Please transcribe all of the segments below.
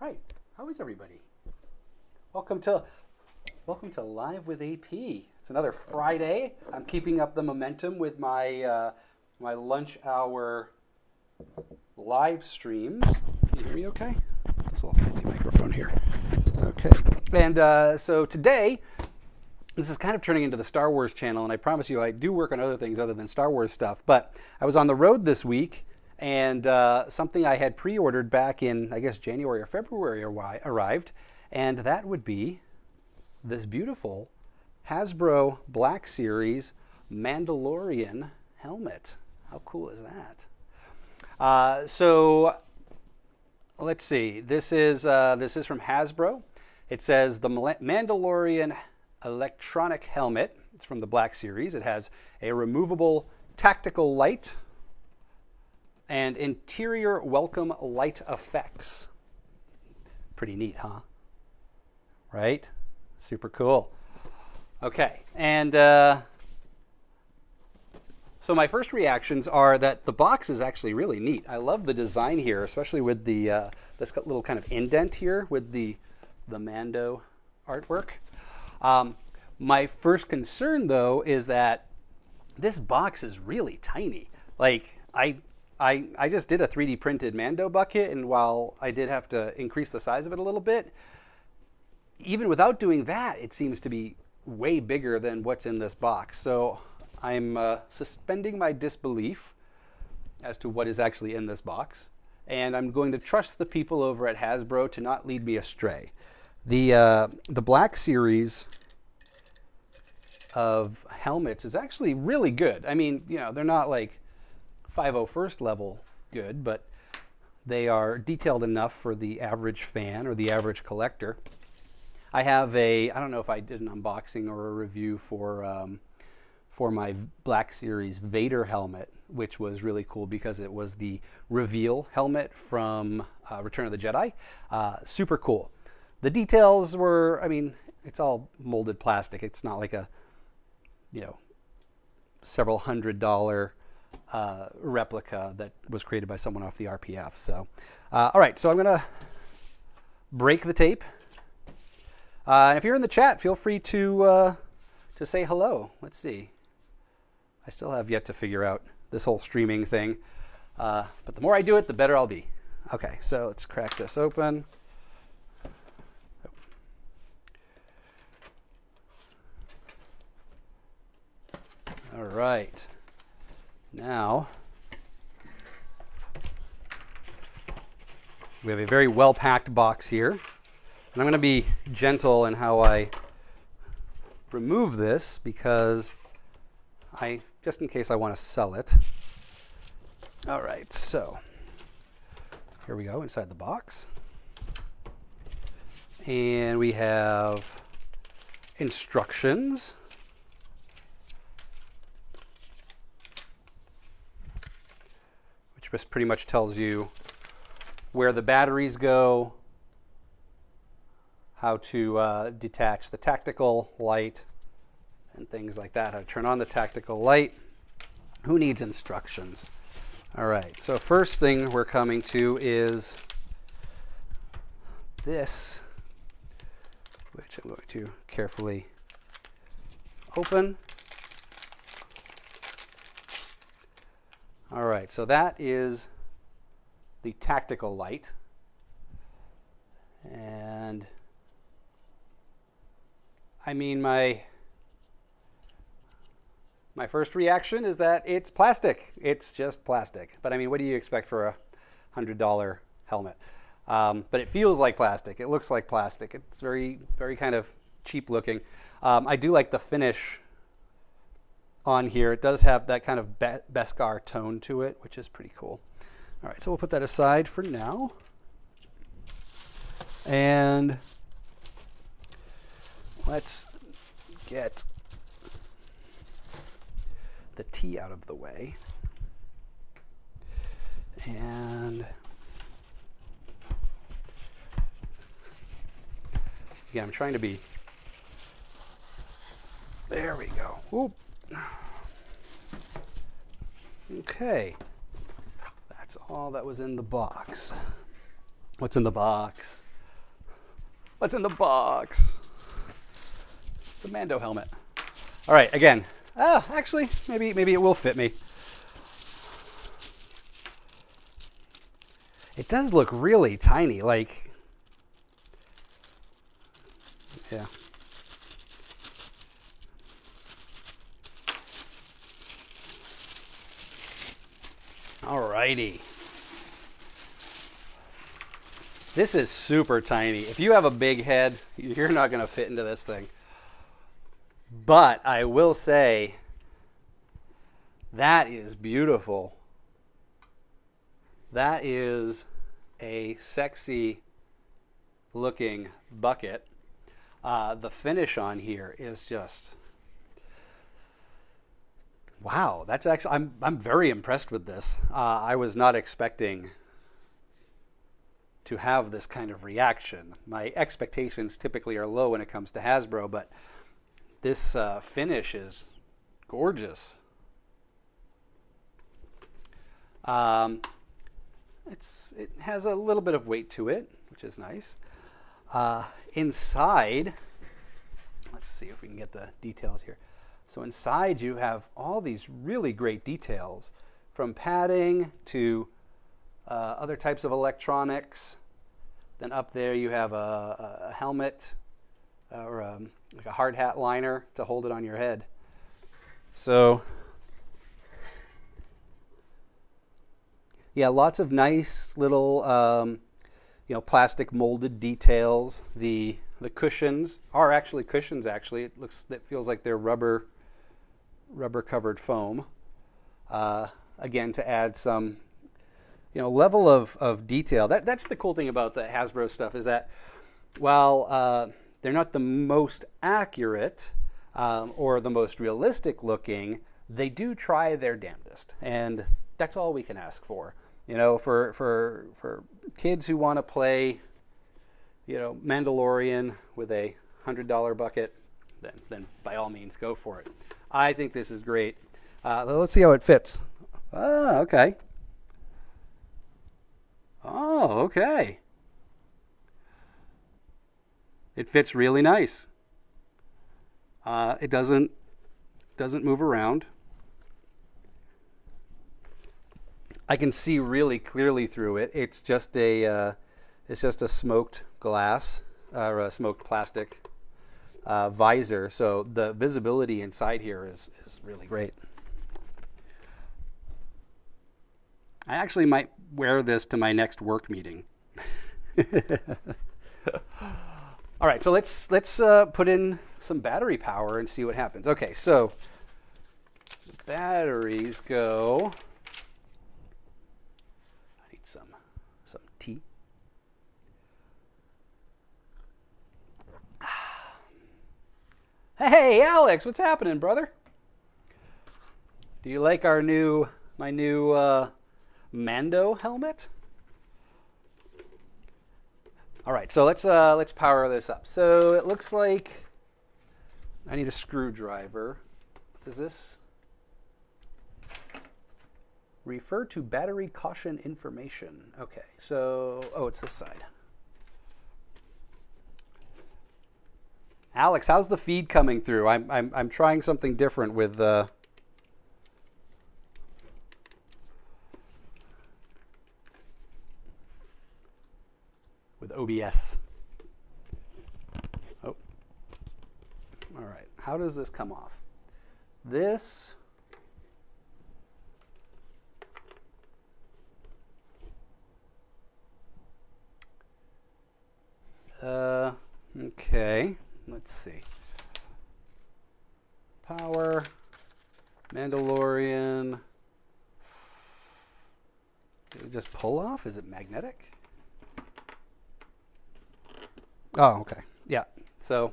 right. How is everybody? Welcome to Live with AP. It's another Friday. I'm keeping up the momentum with my my lunch hour live streams. Can you hear me okay? This little fancy microphone here. Okay. And so today, this is kind of turning into the Star Wars channel, and I promise you I do work on other things other than Star Wars stuff. But I was on the road this week, and something I had pre-ordered back in, I guess, January or February arrived, and that would be this beautiful Hasbro Black Series Mandalorian helmet. How cool is that? So let's see. This is from Hasbro. It says the Mandalorian electronic helmet. It's from the Black Series. It has a removable tactical light and interior welcome light effects. Pretty neat, huh? Right? Super cool. Okay, and so my first reactions are that the box is actually really neat. I love the design here, especially with the this little kind of indent here with the Mando artwork. My first concern, though, is that this box is really tiny. Like, I just did a 3D printed Mando bucket, and while I did have to increase the size of it a little bit, even without doing that, it seems to be way bigger than what's in this box. So I'm suspending my disbelief as to what is actually in this box, and I'm going to trust the people over at Hasbro to not lead me astray. The Black Series of helmets is actually really good. I mean, you know, they're not like 501st level good, but they are detailed enough for the average fan or the average collector. I have I don't know if I did an unboxing or a review for my Black Series Vader helmet, which was really cool because it was the reveal helmet from Return of the Jedi. Super cool. The details were, I mean, it's all molded plastic. It's not like a, you know, several $100 replica that was created by someone off the RPF. So, all right, so I'm going to break the tape. And if you're in the chat, feel free to say hello. Let's see. I still have yet to figure out this whole streaming thing. But the more I do it, the better I'll be. Okay, so let's crack this open. All right. Now, we have a very well-packed box here. And I'm going to be gentle in how I remove this because just in case I want to sell it. All right, so here we go inside the box. And we have instructions. Which just pretty much tells you where the batteries go, how to detach the tactical light, and things like that. How to turn on the tactical light. Who needs instructions? All right, so first thing we're coming to is this, which I'm going to carefully open. All right, so that is the tactical light. And I mean, my first reaction is that it's plastic. It's just plastic. But I mean, what do you expect for a $100 helmet? But it feels like plastic. It looks like plastic. It's very, very kind of cheap looking. I do like the finish on here. It does have that kind of Beskar tone to it, which is pretty cool. All right, so we'll put that aside for now. And let's get the T out of the way. And again, I'm trying to be, there we go. Whoop. Okay, that's all that was in the box. What's in the box? What's in the box? It's a Mando helmet. All right, again. Actually, maybe it will fit me. It does look really tiny, like, yeah. Alrighty. This is super tiny. If you have a big head, you're not going to fit into this thing. But I will say, that is beautiful. That is a sexy looking bucket. The finish on here is just, wow. That's actually, I'm very impressed with this. I was not expecting to have this kind of reaction. My expectations typically are low when it comes to Hasbro, but this finish is gorgeous. It has a little bit of weight to it, which is nice. Inside, let's see if we can get the details here. So inside you have all these really great details, from padding to other types of electronics. Then up there you have a helmet or like a hard hat liner to hold it on your head. So yeah, lots of nice little plastic molded details. The cushions are actually cushions. Actually, it feels like they're rubber covered foam. Again, to add some level of detail. That's the cool thing about the Hasbro stuff, is that while they're not the most accurate or the most realistic looking, they do try their damnedest, and that's all we can ask for. For kids who want to play, Mandalorian with a $100 bucket, then by all means go for it. I think this is great. Let's see how it fits. Oh, okay. Oh, okay. It fits really nice. It doesn't move around. I can see really clearly through it. It's just a smoked glass or a smoked plastic visor, so the visibility inside here is really great. I actually might wear this to my next work meeting. All right, so let's put in some battery power and see what happens. Okay, so the batteries go. I need some tea. Hey, Alex, what's happening, brother? Do you like my new Mando helmet? All right, so let's power this up. So it looks like I need a screwdriver. Does this refer to battery caution information? Okay, so it's this side. Alex, how's the feed coming through? I'm trying something different with OBS. Oh. All right. How does this come off? This okay. Let's see. Power, Mandalorian. Did it just pull off? Is it magnetic? Oh, okay. Yeah. So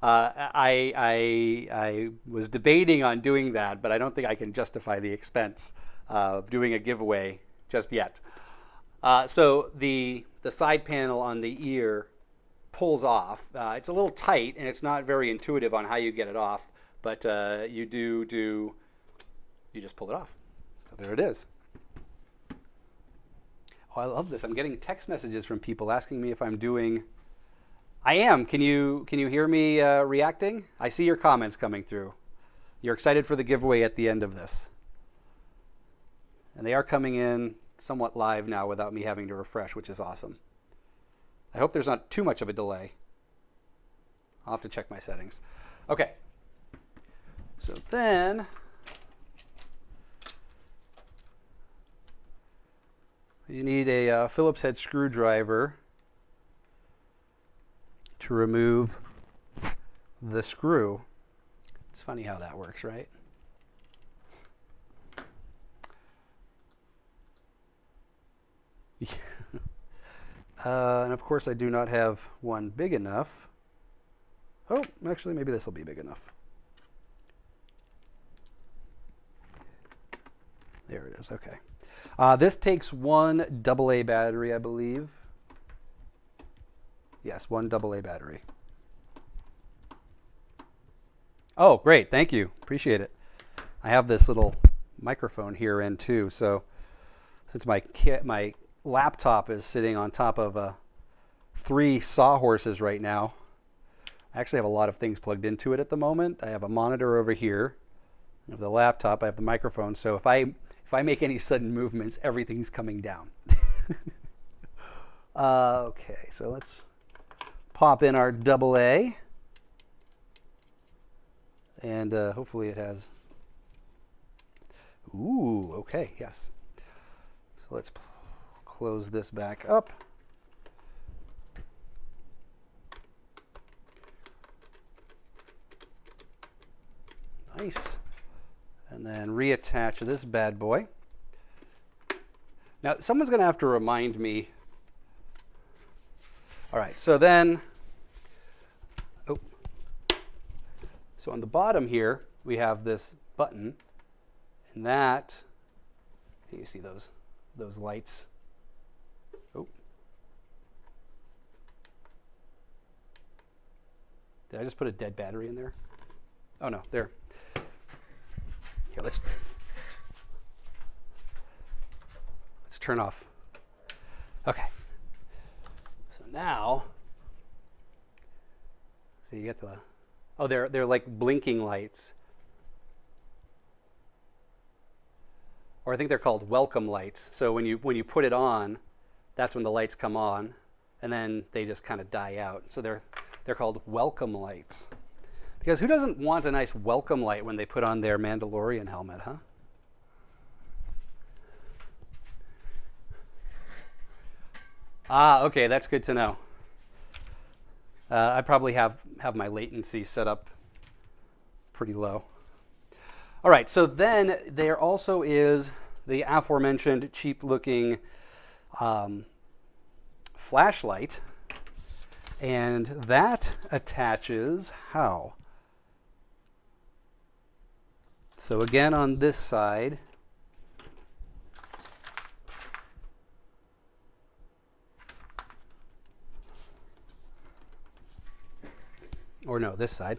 I was debating on doing that, but I don't think I can justify the expense of doing a giveaway just yet. So the side panel on the ear pulls off. It's a little tight, and it's not very intuitive on how you get it off, but you just pull it off. So there it is. I love this. I'm getting text messages from people asking me if I'm doing. I am. Can you hear me reacting? I see your comments coming through. You're excited for the giveaway at the end of this. And they are coming in somewhat live now without me having to refresh, which is awesome. I hope there's not too much of a delay. I'll have to check my settings. Okay. So then you need a Phillips head screwdriver to remove the screw. It's funny how that works, right? And of course I do not have one big enough. Oh, actually maybe this will be big enough. There it is, okay. This takes one AA battery, I believe. Yes, one AA battery. Oh, great, thank you, appreciate it. I have this little microphone here in too, so since my laptop is sitting on top of 3 sawhorses right now, I actually have a lot of things plugged into it at the moment. I have a monitor over here. I have the laptop, I have the microphone, so if I make any sudden movements, everything's coming down. Okay, so let's pop in our AA. And hopefully it has... Ooh, okay, yes. So let's close this back up. Nice. And then reattach this bad boy. Now, someone's going to have to remind me. All right, so then, so on the bottom here, we have this button, and that, can you see those lights? Oh. Did I just put a dead battery in there? Oh no, there. Here, let's turn off. Okay. So now, so you get the, oh, they're like blinking lights. Or I think they're called welcome lights. So when you put it on, that's when the lights come on, and then they just kind of die out. So they're called welcome lights. Because who doesn't want a nice welcome light when they put on their Mandalorian helmet, huh? Ah, okay, that's good to know. I probably have my latency set up pretty low. All right, so then there also is the aforementioned cheap-looking flashlight, and that attaches how? So again, on this side, or no, this side.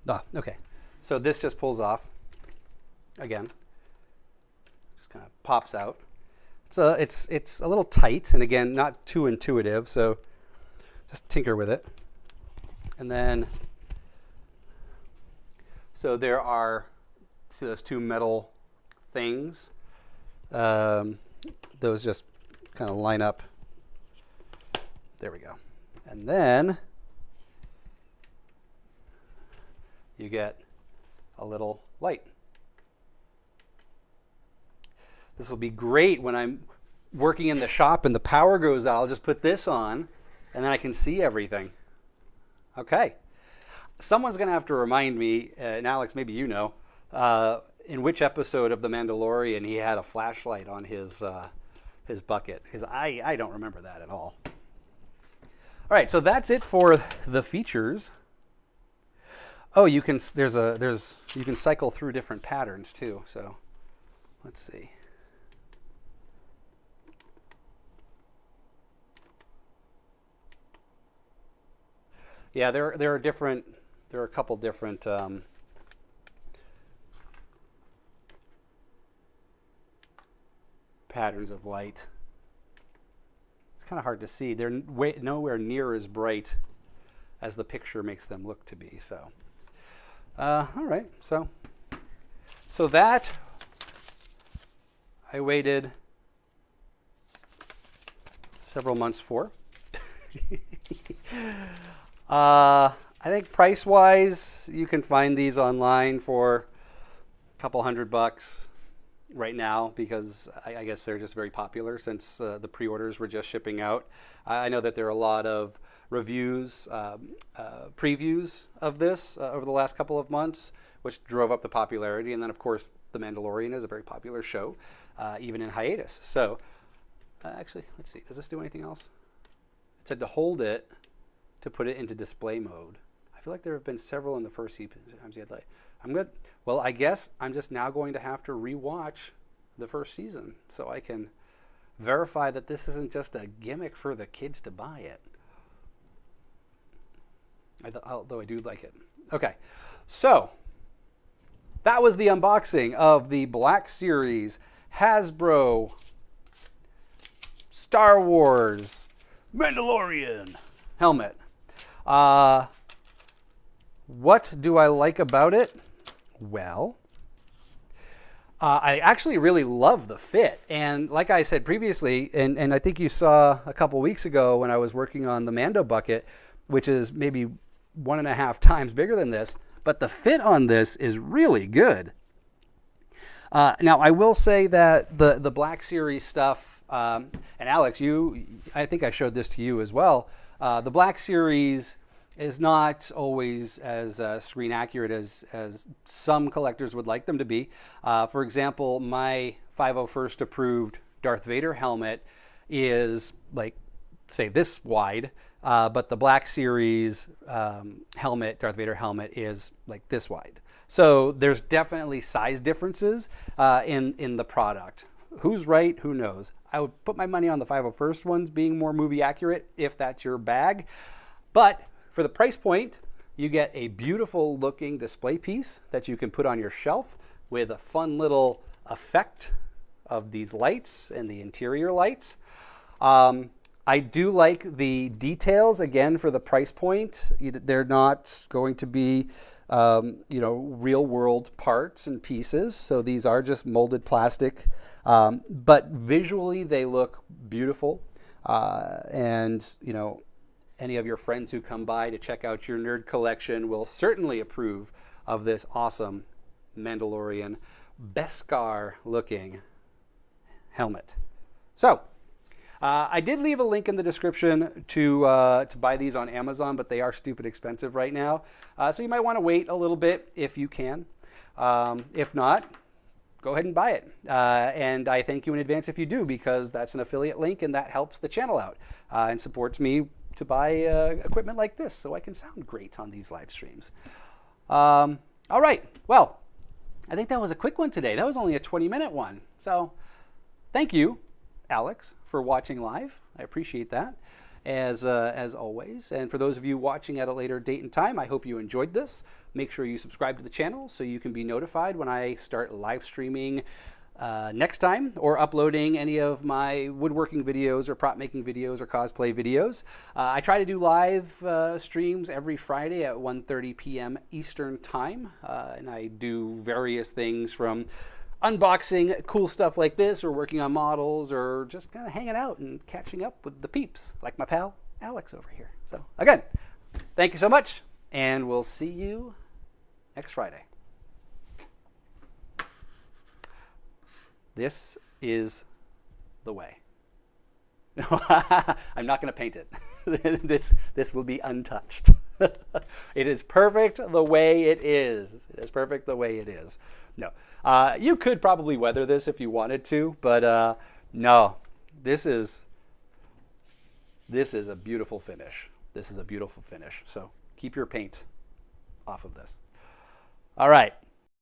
Ah, okay. So this just pulls off. Again, just kind of pops out. It's a little tight, and again, not too intuitive. So just tinker with it, and then so there are those 2 metal things. Those just kind of line up. There we go, and then you get a little light. This will be great when I'm working in the shop and the power goes out. I'll just put this on and then I can see everything. Okay. Someone's going to have to remind me, and Alex, maybe you know, in which episode of The Mandalorian he had a flashlight on his bucket, because I don't remember that at all. All right, so that's it for the features. Oh, you can you can cycle through different patterns too. So let's see. Yeah, there are a couple different patterns of light. It's kind of hard to see. They're nowhere near as bright as the picture makes them look to be. So, all right. So that I waited several months for. I think price-wise, you can find these online for a couple $100 right now because I guess they're just very popular since the pre-orders were just shipping out. I know that there are a lot of reviews, previews of this over the last couple of months, which drove up the popularity. And then, of course, The Mandalorian is a very popular show, even in hiatus. So, actually, let's see. Does this do anything else? It said to hold it to put it into display mode. I feel like there have been several in the first season. I'm good. Well, I guess I'm just now going to have to rewatch the first season so I can verify that this isn't just a gimmick for the kids to buy it. Although I do like it. Okay, so that was the unboxing of the Black Series Hasbro Star Wars Mandalorian helmet. What do I like about it? Well, I actually really love the fit. And like I said previously, and I think you saw a couple weeks ago when I was working on the Mando bucket, which is maybe 1.5 times bigger than this, but the fit on this is really good. Now, I will say that the Black Series stuff, and Alex, I think I showed this to you as well, the Black Series is not always as screen accurate as some collectors would like them to be. For example, my 501st approved Darth Vader helmet is like, say, this wide, but the Black Series helmet, Darth Vader helmet, is like this wide. So there's definitely size differences in the product. Who's right? Who knows? I would put my money on the 501st ones being more movie accurate if that's your bag. But for the price point, you get a beautiful looking display piece that you can put on your shelf with a fun little effect of these lights and the interior lights. I do like the details, again, for the price point. They're not going to be real world parts and pieces. So these are just molded plastic, but visually they look beautiful. And any of your friends who come by to check out your nerd collection will certainly approve of this awesome Mandalorian Beskar looking helmet. So I did leave a link in the description to buy these on Amazon, but they are stupid expensive right now. So you might want to wait a little bit if you can. If not, go ahead and buy it. And I thank you in advance if you do, because that's an affiliate link and that helps the channel out and supports me to buy equipment like this so I can sound great on these live streams. All right. Well, I think that was a quick one today. That was only a 20-minute one. So thank you, Alex, for watching live. I appreciate that, as always. And for those of you watching at a later date and time, I hope you enjoyed this. Make sure you subscribe to the channel so you can be notified when I start live streaming next time, or uploading any of my woodworking videos or prop making videos or cosplay videos. I try to do live streams every Friday at 1:30 p.m. Eastern Time, and I do various things from unboxing cool stuff like this, or working on models, or just kind of hanging out and catching up with the peeps, like my pal Alex over here. So again, thank you so much, and we'll see you next Friday. This is the way. No, I'm not going to paint it. This will be untouched. It is perfect the way it is. It is perfect the way it is. No, you could probably weather this if you wanted to, but no, this is a beautiful finish. This is a beautiful finish. So keep your paint off of this. All right.